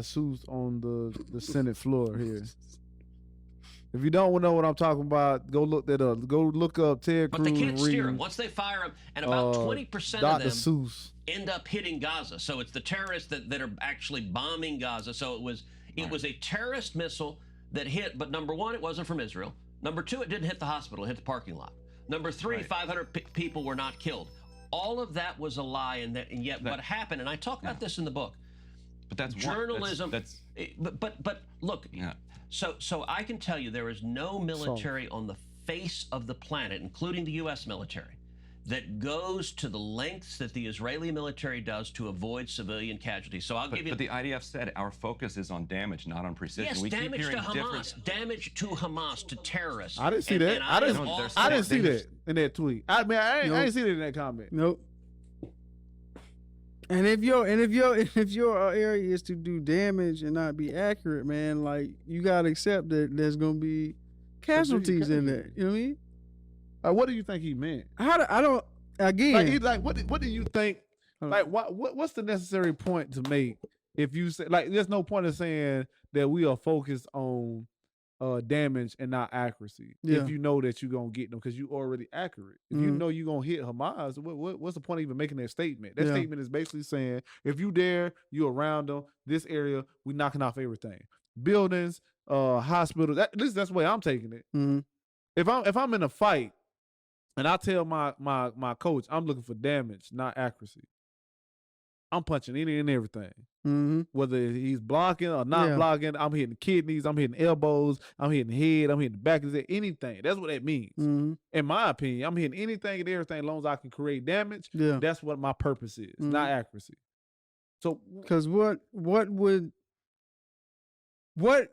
Seuss on the Senate floor here. If you don't know what I'm talking about, go look that up. Go look up Ted Cruz. But they can't steer them. Once they fire them, and about 20% of Dr. them Seuss end up hitting Gaza. So it's the terrorists that are actually bombing Gaza. So it was a terrorist missile that hit, but number one, it wasn't from Israel. Number two, it didn't hit the hospital, it hit the parking lot. Number three, 500 people were not killed. All of that was a lie, and yet what happened, and I talk about this in the book. But that's journalism. But look, yeah. So I can tell you there is no military on the face of the planet, including the U.S. military, that goes to the lengths that the Israeli military does to avoid civilian casualties. So I'll give you. But the IDF said our focus is on damage, not on precision. Yes, we damage keep to hearing Hamas, damage to Hamas, to terrorists. I didn't see that. I didn't see that in that tweet. I mean, I didn't see that in that comment. Nope. And if your area is to do damage and not be accurate, man, like you gotta accept that there's gonna be casualties in there. You know what I mean? What do you think he meant? What do you think? Like, what's the necessary point to make if you say, like, there's no point in saying that we are focused on damage and not accuracy. If you know that you're gonna get them because you already accurate. If you know you're gonna hit Hamas, what's the point of even making that statement? That statement is basically saying if you there, you around them, this area, we knocking off everything. Buildings, hospitals. At least that's the way I'm taking it. If I'm in a fight and I tell my coach I'm looking for damage, not accuracy, I'm punching any and everything. Whether he's blocking or not blocking, I'm hitting kidneys, I'm hitting elbows, I'm hitting head, I'm hitting the back of his head, anything. That's what that means. In my opinion, I'm hitting anything and everything as long as I can create damage. That's what my purpose is, not accuracy. So, because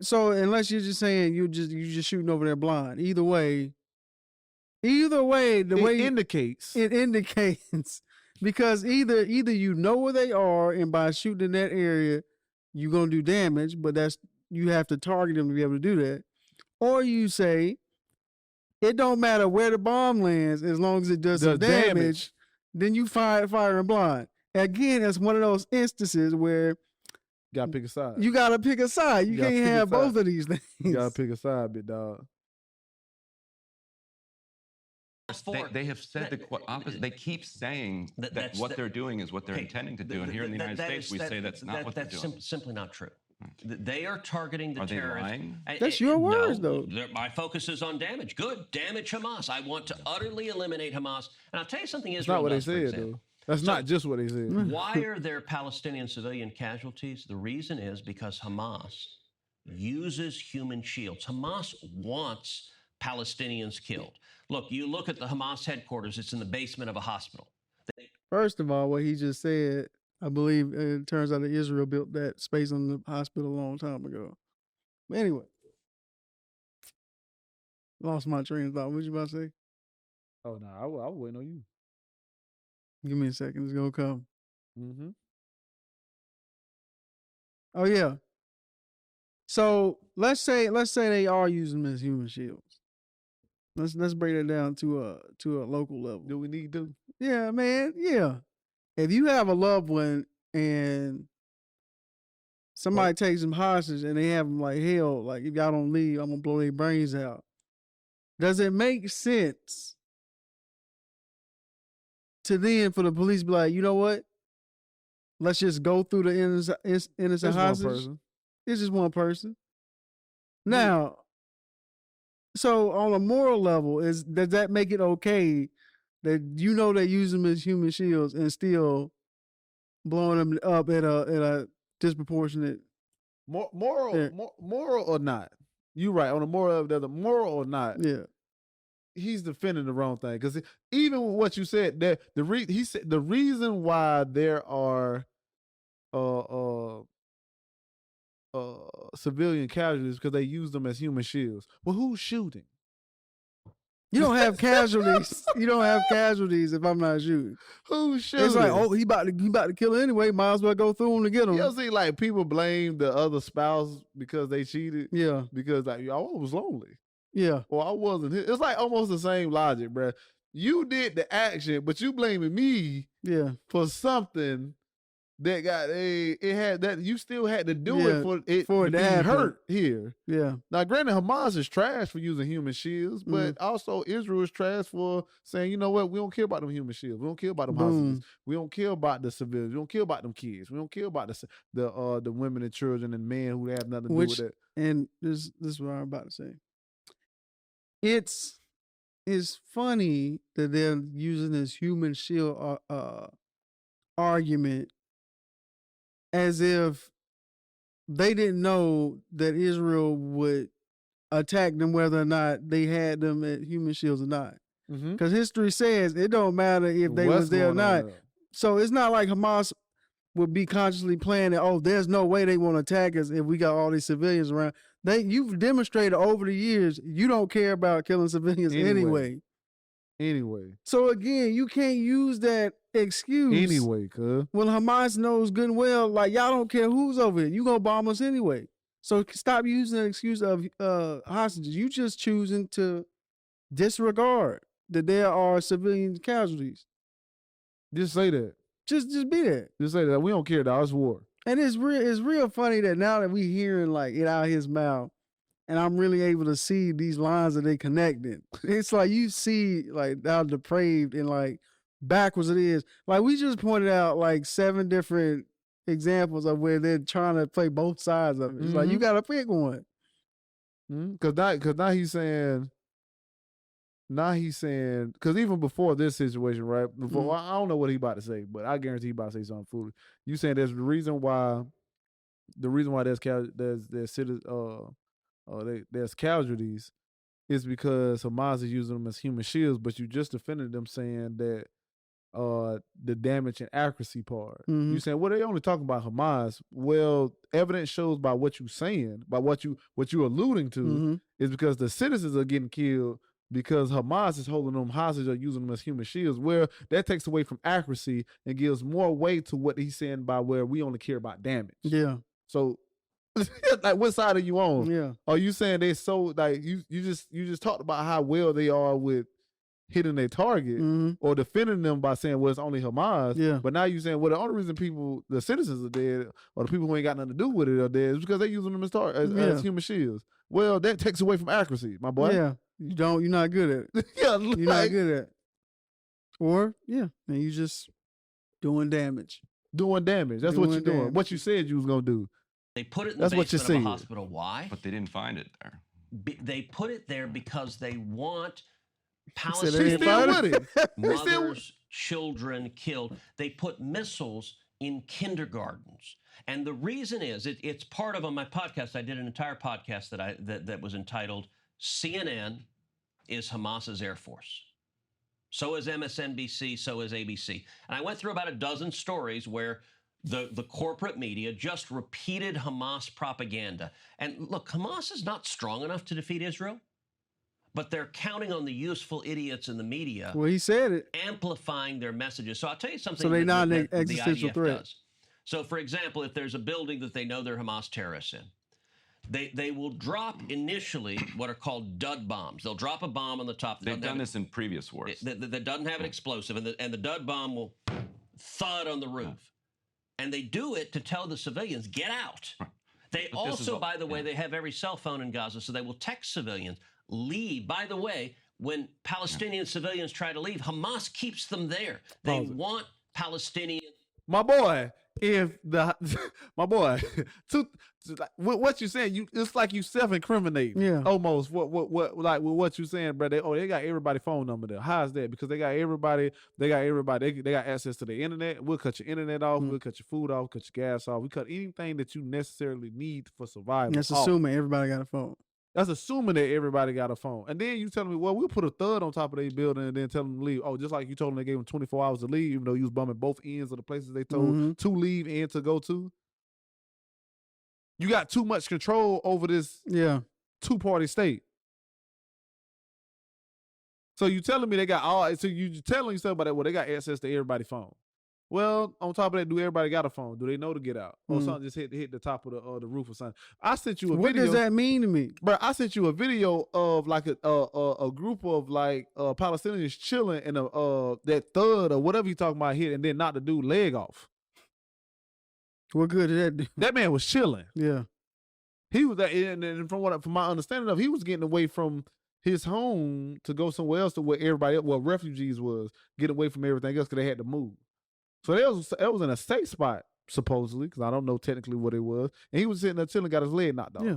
so unless you're just saying you're just shooting over there blind, either way, the way it indicates. Because either you know where they are, and by shooting in that area, you're gonna do damage, but you have to target them to be able to do that. Or you say it don't matter where the bomb lands as long as it does some damage. Then you fire blind. Again, that's one of those instances where you gotta pick a side. You gotta pick a side. You can't have both of these things. You gotta pick a side, big dog. They have said the opposite. They keep saying that what they're doing is what they're intending to do. And here in the United States, we say that's not what they're doing. That's simply not true. They are targeting the terrorists. Are they lying? That's your words, though. My focus is on damage. Good. Damage Hamas. I want to utterly eliminate Hamas. And I'll tell you something Israel does, for example. That's not what they said, though. That's not just what they said. Why are there Palestinian civilian casualties? The reason is because Hamas uses human shields. Hamas wants Palestinians killed. Look, you look at the Hamas headquarters, it's in the basement of a hospital. First of all, what he just said, I believe it turns out that Israel built that space on the hospital a long time ago. But anyway, lost my train of thought. What you about to say? Oh, no, I was waiting on you. Give me a second. It's going to come. Oh, yeah. So let's say they are using them as human shields. Let's break that down to a local level. Do we need to? Yeah, man. Yeah. If you have a loved one and somebody takes them hostage and they have them like, hell, like if y'all don't leave, I'm gonna blow their brains out. Does it make sense to then for the police to be like, you know what? Let's just go through the innocent hostage. It's just one person. Now, so on a moral level, does that make it okay that you know they use them as human shields and blowing them up at a disproportionate moral or not? You right on the moral of the moral or not? Yeah, he's defending the wrong thing because even with what you said, that he said the reason why there are civilian casualties because they use them as human shields. Well, who's shooting? You don't have casualties. You don't have casualties if I'm not shooting. Who's shooting? It's like, oh, he about to kill her anyway. Might as well go through him to get him. You see, like people blame the other spouse because they cheated. Yeah, because like y'all was lonely. Yeah, or I wasn't. It's like almost the same logic, bruh. You did the action, but you blaming me. Yeah, for something that you still had to do it for it to be hurt here. Yeah. Now, granted, Hamas is trash for using human shields, but also Israel is trash for saying, you know what, we don't care about them human shields. We don't care about them hostages. We don't care about the civilians. We don't care about them kids. We don't care about the women and children and men who have nothing to do with it. And this is what I'm about to say. It's funny that they're using this human shield argument as if they didn't know that Israel would attack them whether or not they had them at human shields or not. Because history says it don't matter if they was there or not. So it's not like Hamas would be consciously planning, oh, there's no way they want to attack us if we got all these civilians around. You've demonstrated over the years you don't care about killing civilians anyway. So again, you can't use that excuse. Anyway, cuz. When Hamas knows good and well, like y'all don't care who's over here. You gonna bomb us anyway. So stop using the excuse of hostages. You just choosing to disregard that there are civilian casualties. Just say that. Just be that. Just say that. We don't care, dog. It's war. And it's real funny that now that we hearing like it out of his mouth, and I'm really able to see these lines that they connected. It's like you see like how depraved and like backwards it is. Like we just pointed out like 7 different examples of where they're trying to play both sides of it. It's like you gotta pick one. Because now he's saying. Because even before this situation, right? Before I don't know what he about to say, but I guarantee he about to say something foolish. You saying there's the reason why there's casualties is because Hamas is using them as human shields, but you just defended them saying that the damage and accuracy part. You saying, well, they only talking about Hamas. Well, evidence shows by what you're saying, by what you're alluding to, is because the citizens are getting killed because Hamas is holding them hostage or using them as human shields. Where that takes away from accuracy and gives more weight to what he's saying by where we only care about damage. Yeah. So, like, what side are you on? Yeah. Are you saying they so like you just talked about how well they are with hitting their target or defending them by saying, well, it's only Hamas. Yeah. But now you're saying, well, the only reason the citizens are dead or the people who ain't got nothing to do with it are dead is because they're using them as human shields. Well, that takes away from accuracy, my boy. Yeah. You're not good at it. Yeah. You're not good at it. Or, and you just doing damage. Doing damage. That's what you're doing. What you said you was going to do. They put it in the basement of a hospital. Why? But they didn't find it there. They put it there because they want Palestinian mothers, children killed. They put missiles in kindergartens. And the reason is, it's part of, on my podcast, I did an entire podcast that was entitled, CNN is Hamas's Air Force. So is MSNBC, so is ABC. And I went through about a dozen stories where the corporate media just repeated Hamas propaganda. And look, Hamas is not strong enough to defeat Israel, but they're counting on the useful idiots in the media. Well, he said it. Amplifying their messages. So I'll tell you something. So they're not an that existential threat. does. So, for example, if there's a building that they know they're Hamas terrorists in, they will drop initially what are called dud bombs. They'll drop a bomb on the top. They've done this in previous wars. That doesn't have an explosive, and the dud bomb will thud on the roof. And they do it to tell the civilians, get out. They also, by the way, they have every cell phone in Gaza, so they will text civilians, leave. By the way, when Palestinian civilians try to leave, Hamas keeps them there. They want Palestinian. My boy, what you saying? It's like you self-incriminating. Yeah, almost. What you saying, bro? They got everybody's phone number there. How is that? Because they got everybody. They got access to the internet. We'll cut your internet off. We'll cut your food off. Cut your gas off. We cut anything that you necessarily need for survival. That's assuming everybody got a phone. That's assuming that everybody got a phone. And then you telling me, well, we'll put a thud on top of their building and then tell them to leave. Oh, just like you told them they gave them 24 hours to leave, even though you was bumming both ends of the places they told to leave and to go to. You got too much control over this two-party state. So you telling me they got so you telling yourself about that, well, they got access to everybody's phone. Well, on top of that, do everybody got a phone? Do they know to get out? Or something just hit the top of the roof or something? I sent you a video. What does that mean to me? Bro, I sent you a video of like a group of like Palestinians chilling and that thud or whatever you talking about hit and then knocked the dude leg off. What good did that do? That man was chilling. Yeah. He was and from my understanding of, he was getting away from his home to go somewhere else to where refugees was, get away from everything else because they had to move. So that was in a safe spot, supposedly, because I don't know technically what it was. And he was sitting there chilling, got his leg knocked off. Yeah.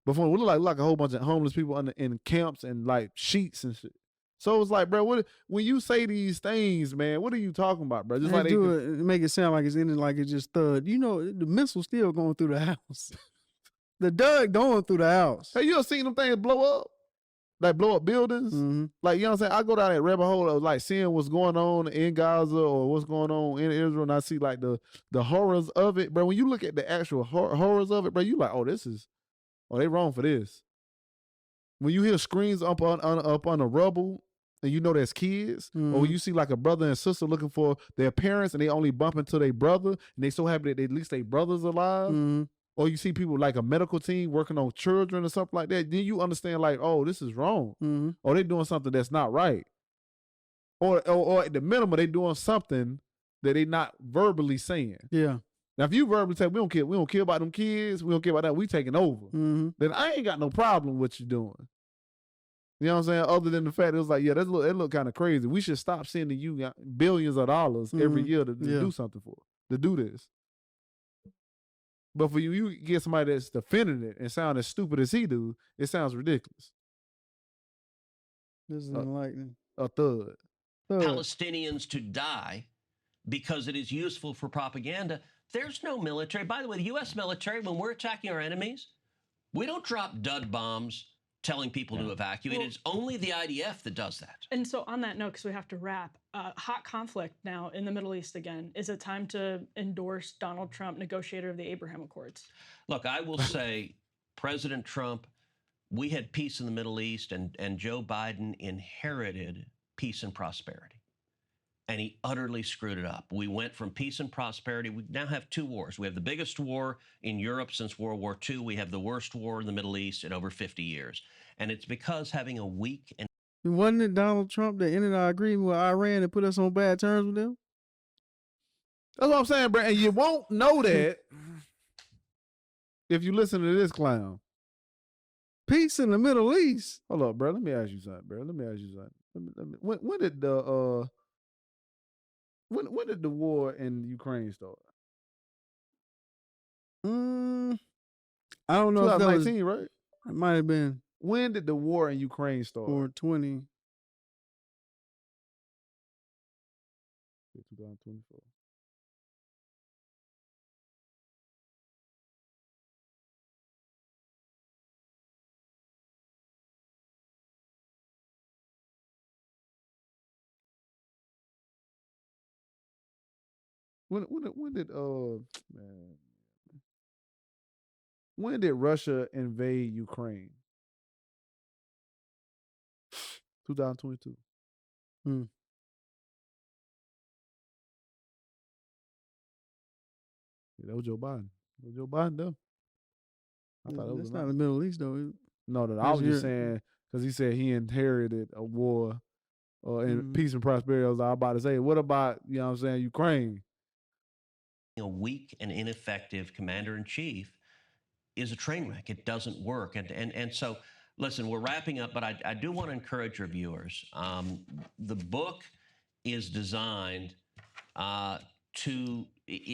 Before it looked like a whole bunch of homeless people in camps and like sheets and shit. So it was like, bro, when you say these things, man, what are you talking about, bro? Just like make it sound like it's ending like it just thud. You know, the missile still going through the house. The dud going through the house. Hey, you ever seen them things blow up? Like blow up buildings? Like, you know what I'm saying? I go down that rabbit hole of like seeing what's going on in Gaza or what's going on in Israel, and I see like the horrors of it. Bro, when you look at the actual horrors of it, bro, you like, they wrong for this. When you hear screams up on the rubble and you know there's kids, or when you see like a brother and sister looking for their parents and they only bump into their brother and they so happy that at least their brother's alive, or you see people like a medical team working on children or something like that, then you understand like, oh, this is wrong. Or they're doing something that's not right. Or at the minimum, they're doing something that they're not verbally saying. Yeah. Now, if you verbally say we don't care about them kids, we don't care about that, we taking over. Then I ain't got no problem with you doing. You know what I'm saying? Other than the fact it was like, yeah, that look kind of crazy. We should stop sending you billions of dollars every year to do something to do this. But for you get somebody that's defending it and sound as stupid as he do, it sounds ridiculous. This is enlightening. A thug. Palestinians to die because it is useful for propaganda. There's no military. By the way, the U.S. military, when we're attacking our enemies, we don't drop dud bombs telling people to evacuate. Well, it's only the IDF that does that. And so on that note, because we have to wrap, hot conflict now in the Middle East again. Is it time to endorse Donald Trump, negotiator of the Abraham Accords? Look, I will say, President Trump, we had peace in the Middle East, and Joe Biden inherited peace and prosperity. And he utterly screwed it up. We went from peace and prosperity. We now have 2 wars. We have the biggest war in Europe since World War II. We have the worst war in the Middle East in over 50 years. And it's because having a weak and... Wasn't it Donald Trump that ended our agreement with Iran and put us on bad terms with them? That's what I'm saying, bro. And you won't know that if you listen to this clown. Peace in the Middle East. Hold up, bro. Let me ask you something, bro. When did the... When did the war in Ukraine start? I don't know. 2019, right? It might have been. When did the war in Ukraine start? Or 20. 2024. When did Russia invade Ukraine? 2022. Yeah, that was Joe Biden. Joe Biden, though. I thought That's not the Middle East, though. No, I was just saying, because he said he inherited a war and peace and prosperity. I was about to say, what about, you know what I'm saying, Ukraine? A weak and ineffective commander-in-chief is a train wreck. It doesn't work. And so, listen, we're wrapping up, but I do want to encourage your viewers. The book is designed to,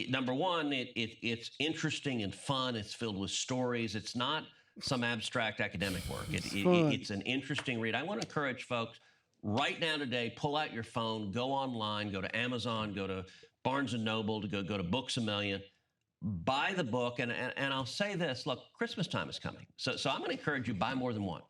number one, it's interesting and fun. It's filled with stories. It's not some abstract academic work. It's an interesting read. I want to encourage folks right now today, pull out your phone, go online, go to Amazon, go to Barnes & Noble, to go to Books A Million, buy the book. And I'll say this, look, Christmas time is coming. So I'm going to encourage you, buy more than one.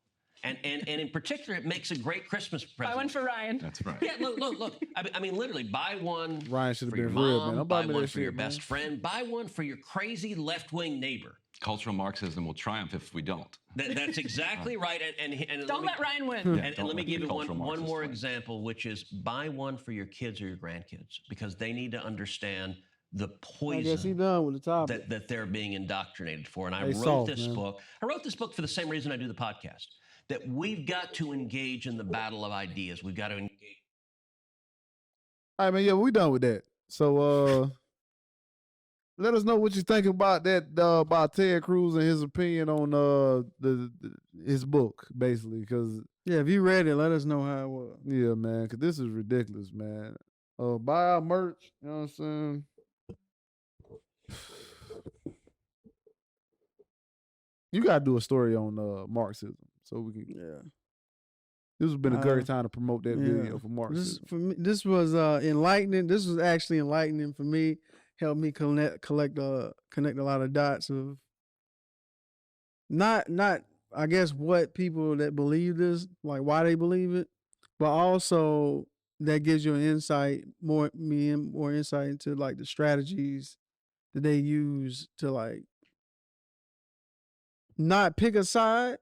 And in particular, it makes a great Christmas present. Buy one for Ryan. That's right. Yeah, look. I mean, literally, buy one Ryan should have for your been real, mom, man. buy one for your best friend, buy one for your crazy left-wing neighbor. Cultural Marxism will triumph if we don't. That's exactly right. And don't let Ryan win. And let me give you one more example, which is buy one for your kids or your grandkids, because they need to understand the poison I guess he done with the topic. that they're being indoctrinated for. And I wrote this book. I wrote this book for the same reason I do the podcast, that we've got to engage in the battle of ideas. We've got to engage. All right, man. Yeah, we done with that. So let us know what you think about that, about Ted Cruz and his opinion on his book, basically. Because yeah, if you read it, let us know how it was. Yeah, man, because this is ridiculous, man. Buy our merch. You know what I'm saying? You gotta do a story on Marxism, so we can. Yeah. This has been a great time to promote that video for Marxism. This was enlightening. This was actually enlightening for me. Helped me connect a lot of dots of not I guess what people that believe this, like why they believe it, but also that gives you an insight, more insight into like the strategies that they use to like not pick a side,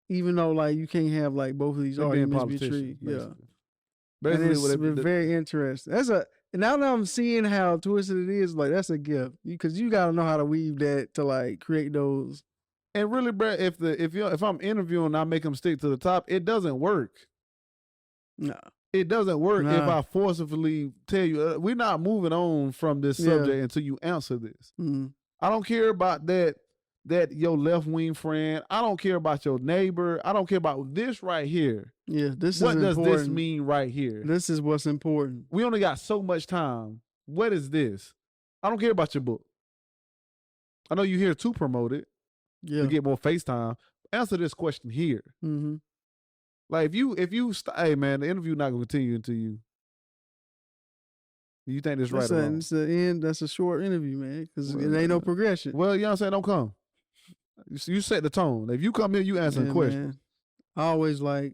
even though like you can't have like both of these arguments be true. Yeah. Basically, it's very interesting. Now that I'm seeing how twisted it is, like that's a gift, because you got to know how to weave that to like create those. And really, bro, if I'm interviewing, I make them stick to the top. It doesn't work. No, It doesn't work if Nah. I forcibly tell you, we're not moving on from this subject until you answer this. Mm. I don't care about that your left-wing friend. I don't care about your neighbor. I don't care about this right here. Yeah, this What is does important. this mean right here? This is what's important. We only got so much time. What is this? I don't care about your book. I know you're here to promote it, to get more FaceTime. Answer this question here. Mm-hmm. Like if you hey man, the interview not gonna continue until you think this right or wrong. It's the end. That's a short interview, man, because it ain't no progression. Well, you know what I'm saying? Don't come. You set the tone. If you come here, you answer the question. Man. I always like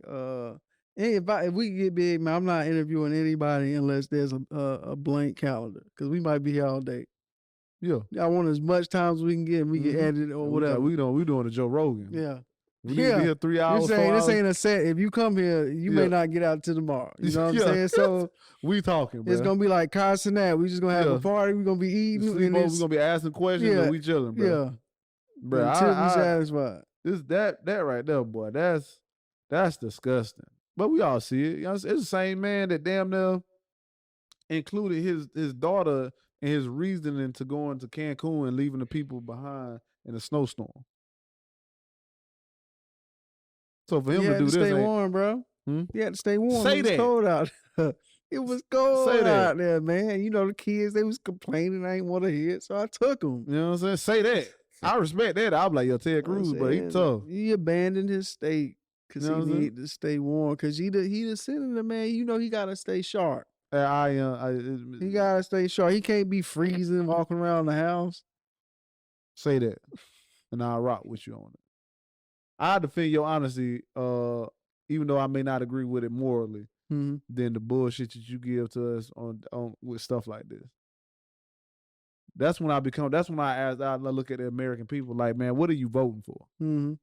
if we get big, man, I'm not interviewing anybody unless there's a blank calendar, because we might be here all day. Yeah, I want as much time as we can get, and we can edit it or whatever. We doing the Joe Rogan. Yeah. We need to be here 3 hours. You're saying this ain't a set. If you come here, you may not get out till tomorrow. You know what I'm saying? So we talking, bro. It's gonna be like Carson. We just gonna have a party. We're gonna be eating. We're gonna be asking questions and we chilling, bro. Yeah. Bro, until we satisfied. That right there, boy. That's disgusting. But we all see it. You know, it's the same man that damn near included his daughter in his reasoning to going to Cancun and leaving the people behind in a snowstorm. So for him to do this, stay warm, bro. Hmm? You had to stay warm. Say it was that. cold out. It was cold Say that. out there, man. You know the kids, they was complaining. I ain't want to hear it, so I took them. You know what I'm saying? Say that. I respect that. I'm like, yo, Ted Cruz, but he tough. He abandoned his state because he needed to stay warm. Because he the senator, man. You know he gotta stay sharp. He gotta stay sharp. He can't be freezing, walking around the house. Say that, and I'll rock with you on it. I defend your honesty, even though I may not agree with it morally, than the bullshit that you give to us on with stuff like this. That's when I look at the American people like, man, what are you voting for? Mm-hmm.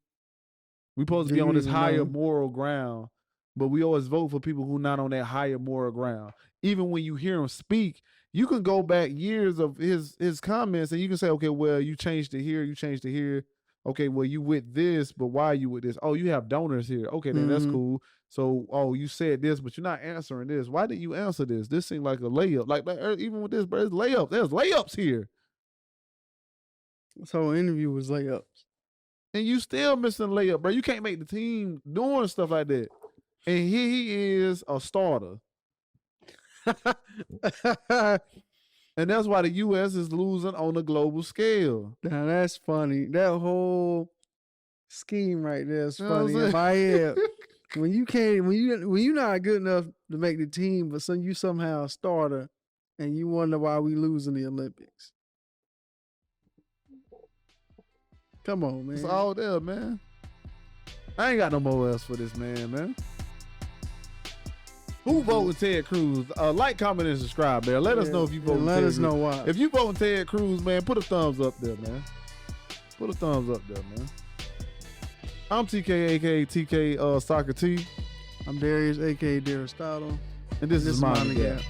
We supposed to be on this higher moral ground, but we always vote for people who not on that higher moral ground. Even when you hear him speak, you can go back years of his comments and you can say, okay, well, you changed it here, you changed it here. Okay, well, you with this, but why are you with this? Oh, you have donors here. Okay, then that's cool. So, you said this, but you're not answering this. Why didn't you answer this? This seemed like a layup. Like even with this, bro, it's layups. There's layups here. This whole interview was layups. And you still missing a layup, bro. You can't make the team doing stuff like that. And here he is, a starter. And that's why the U.S. is losing on a global scale. Now that's funny. That whole scheme right there is funny. In my head, when you're not good enough to make the team, but you somehow a starter, and you wonder why we losing the Olympics. Come on, man. It's all there, man. I ain't got no more else for this man. Who voting Ted Cruz? Like, comment, and subscribe, man. Let us know if you voting Ted Cruz. Let us know why. If you voting Ted Cruz, man, put a thumbs up there, man. Put a thumbs up there, man. I'm TK, a.k.a. TK Soccer T. I'm Darius, a.k.a. Daristotle. And this is Mind the Gap.